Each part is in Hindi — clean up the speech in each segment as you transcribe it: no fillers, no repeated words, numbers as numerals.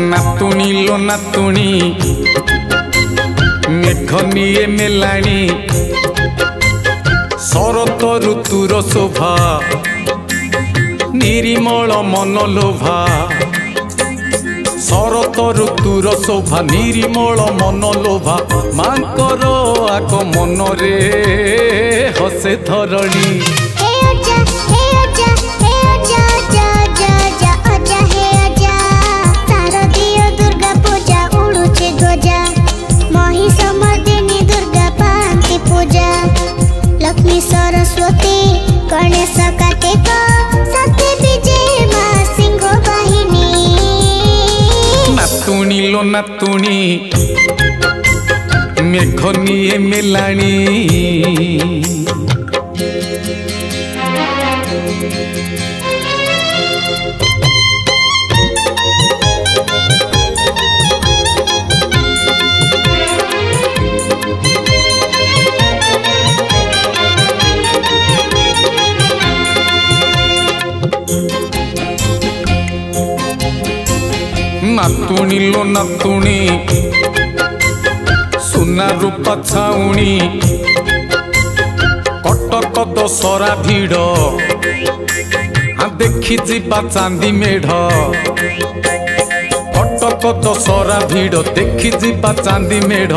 नातुणी लो नातुणी मेघ निये मेलाणी शरत ऋतुर शोभा निरिमल मन लोभा शरत ऋतुर शोभा निरिमल मन लोभा मांकर आग मन रे हसे धरणी लक्ष्मी सरस्वती गणेश कार्तिक सत्य विजय माँ सिंह वाहिनी नातुणी लो नातुणी मेघ निये मेलाणी नातुणी लो नातुणी सुना रूपा छाउणी कटक दशहरा भिड़ देखी जीवा चांदी मेढ़ कटक दशहरा भिड़ देखी जीवा चांदी मेढ़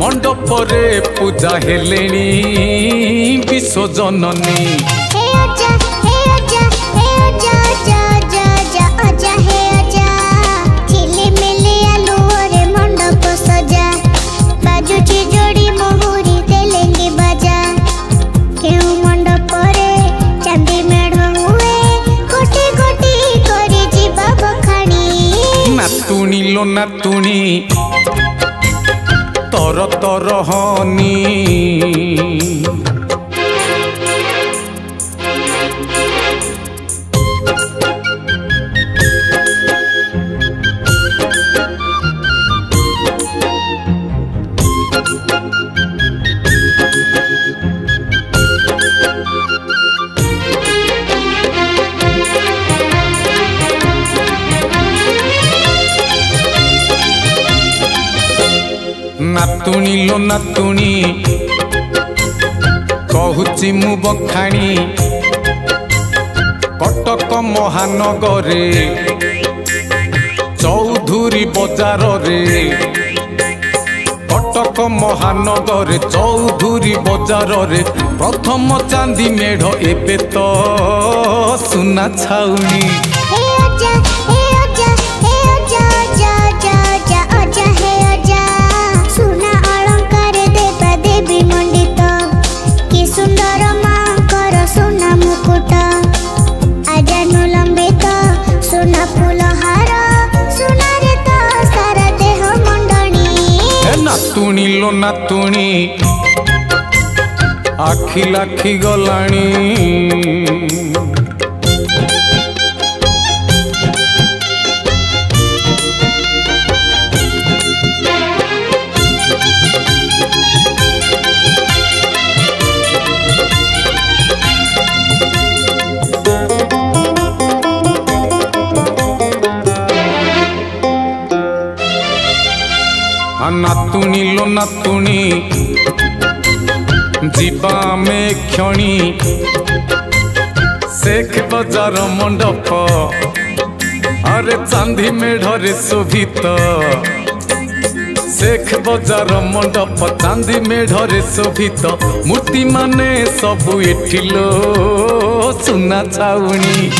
मंडप रे पूजा हेलेणी विश्वजननी नातुणी लो नातुणी तर तर हनी नातुणी लो नातुणी कहूची मु बखाणी कटक महानगरे चौधुरी बजार रे कटक महानगरे चौधुरी बजार रे प्रथम चांदी मेढ़ एबे तो सुना छाउनी नातुणी लो नातुणी आखि लाखि गलाणी नातुणी लो नातुणी जीवा में क्षणी शेख बजार मंडप अरे चांदी मेढ़ शोभित शेख बजार मंडप चांदी मेढ़ शोभित मूर्ति माने सबु एठिलो सुना छाउणी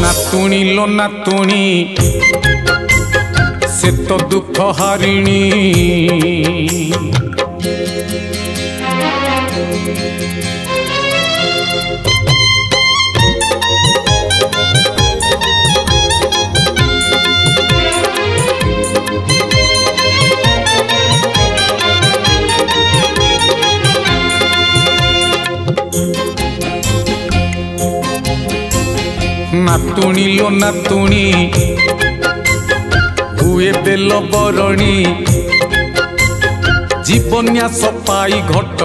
नातुणी लो नातुणी से तो दुख हारिणी। नातुणी लो नातुणी हुए बेल बरणी जीवन्यास पाई घट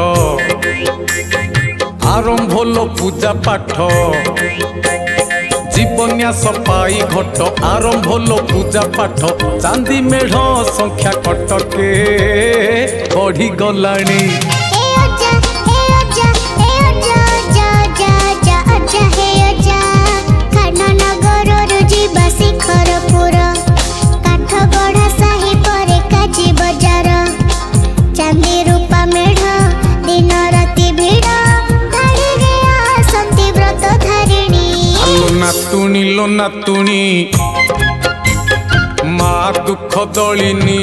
आरंभ लो पूजा पाठ जीवन्यास पाई घट आरंभ लो पूजा पाठ चांदी मेढ़ संख्या कटके बढ़ी गलाणी नातुणी लो नातुणी माँ दुख दलिनी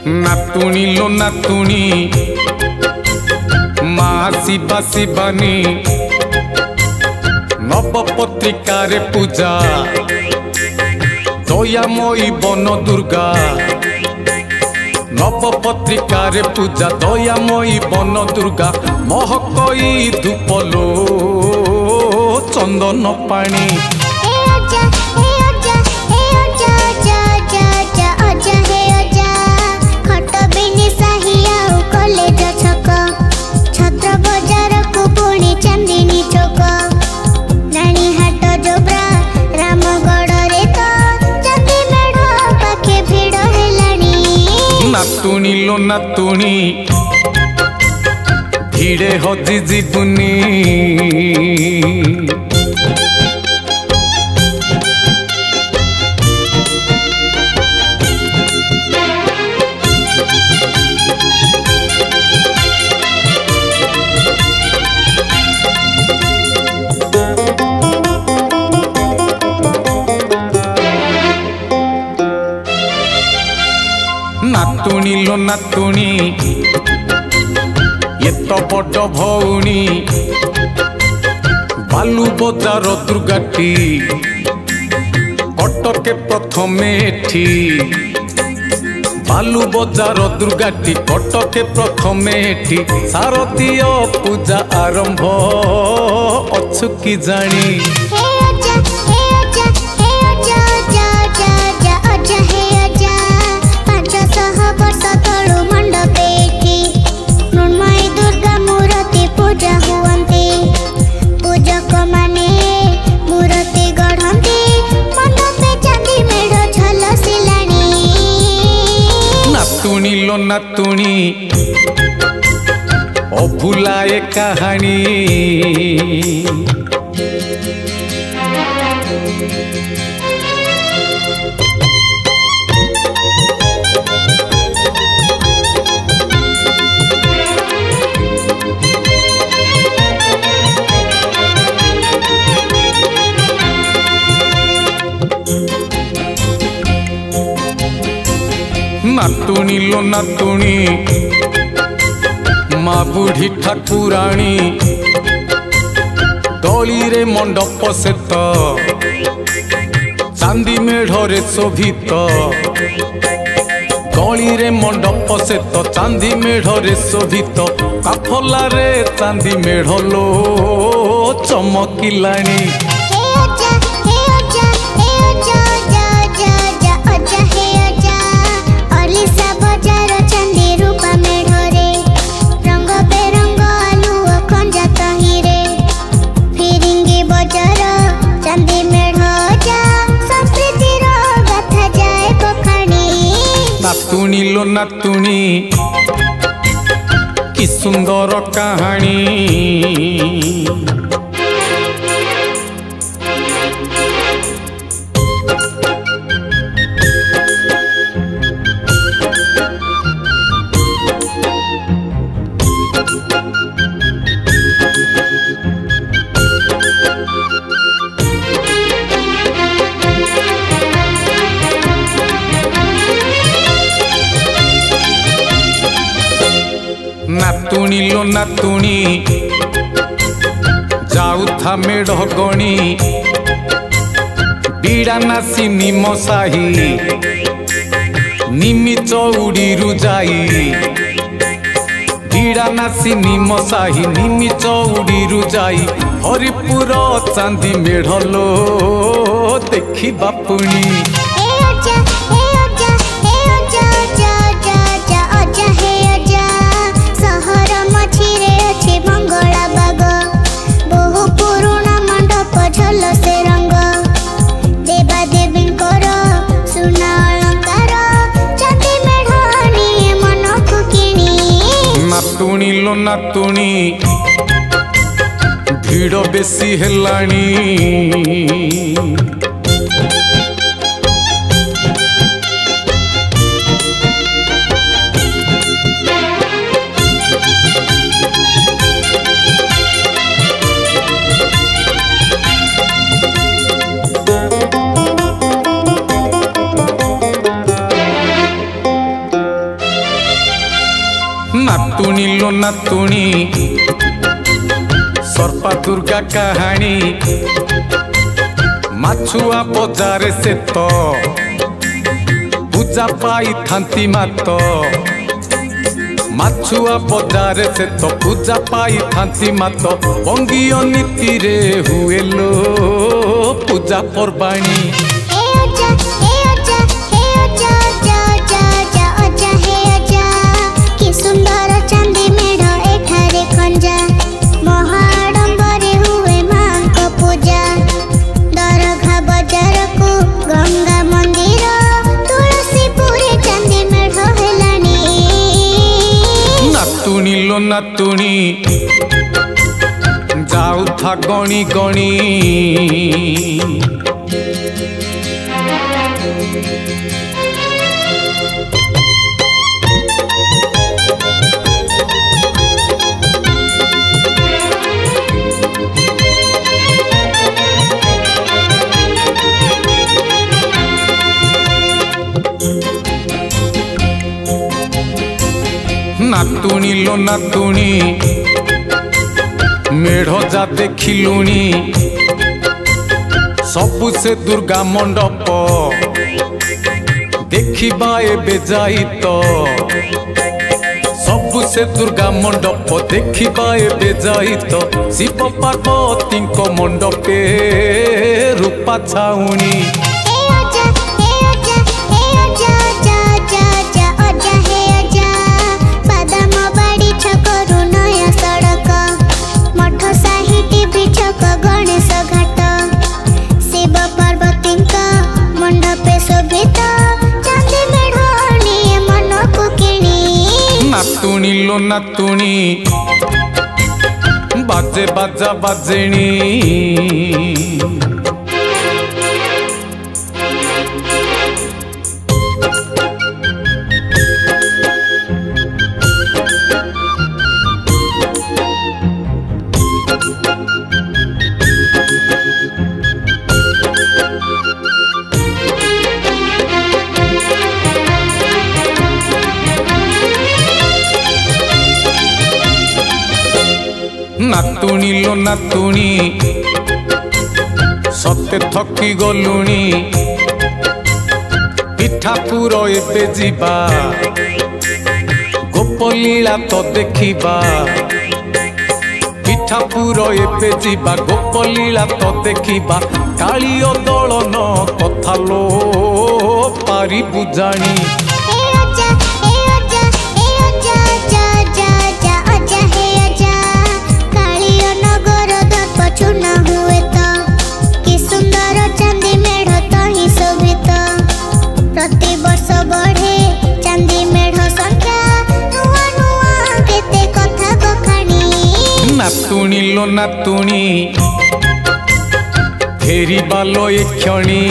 नातुणी लो नातुणी माँ शिवा शिवानी नवपत्रिकार पूजा दयामयी बन दुर्गा नवपत्रिकार पूजा दयामयी बन दुर्गा महकई धूपलो चंदन पानी नातुणी लो नातुणी धीरे हजी जीवनी नातुणी लो नातुणी ये तो बड़ भौणी बालू बजार दुर्गाटी कटके प्रथमे एठी बालू बजार दुर्गाटी कटके प्रथमे एठी शारदीय पूजा आरंभ अच्छु की जानी नातुणी लो नातुणी अभुलाए कहानी नातुणी लो नातुणी माँ बुढ़ी ठाकुराणी गली रे मंडप सेत चांदी मेढ़रे शोभित गली रे मंडप सेत चांदी मेढ़रे शोभित काफला रे चांदी मेढ़लो चमकिलाणी नातुणी लो नातुणी कि सुंदर कहानी नातुणी लो नातुणी जाऊथा मेढ़ गणी बीड़ा नासी निम साही निमि चौड़ी रुजाई बीड़ा नासी निम साही निमि चौड़ी रुजाई हरिपुर चांदी मेढ़लो देखी बापुणी नातुणी लो नातुणी भीड़ बेसी हेलाणी नातुणी लो नातुणी सर्पा दुर्गा कहानी माछुआ बजार से तो पूजा पाई थांती मात माछुआ बजार से तो पूजा पाई थांती मात बंगीय नीति रे हुए लो पूजा परबाणी नातुणी लो नातुणी जाऊथा गणी गणी नातुणी लो नातुणी मेढ़ जा देखिलुणी सबु से दुर्गा मंडप देखिबा एबे जाई तो सबु से दुर्गा मंडप देखिबा एबे जाई तो शिव पार्वती को मंडपे रूपा छाउणी नातुणी लो नातुणी बाजे बाजा बाजेणी नातुणी लो नातुणी सते थकी गलुणी पिठापुर एबे जीवा गोपलीला तो देखिबा पिठापुर एबे जीवा गोपलीला तो देखिबा कालियो दलन कथा लो पारी बुझाणी नातुणी लो नातुणी फेरी बालो एक क्षणी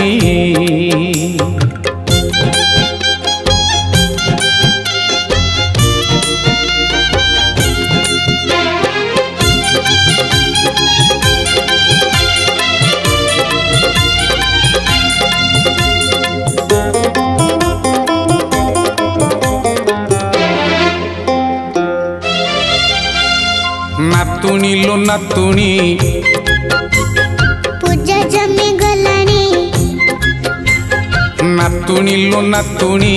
नातुणी पूजा जमी गलानी नातुणी लो नातुणी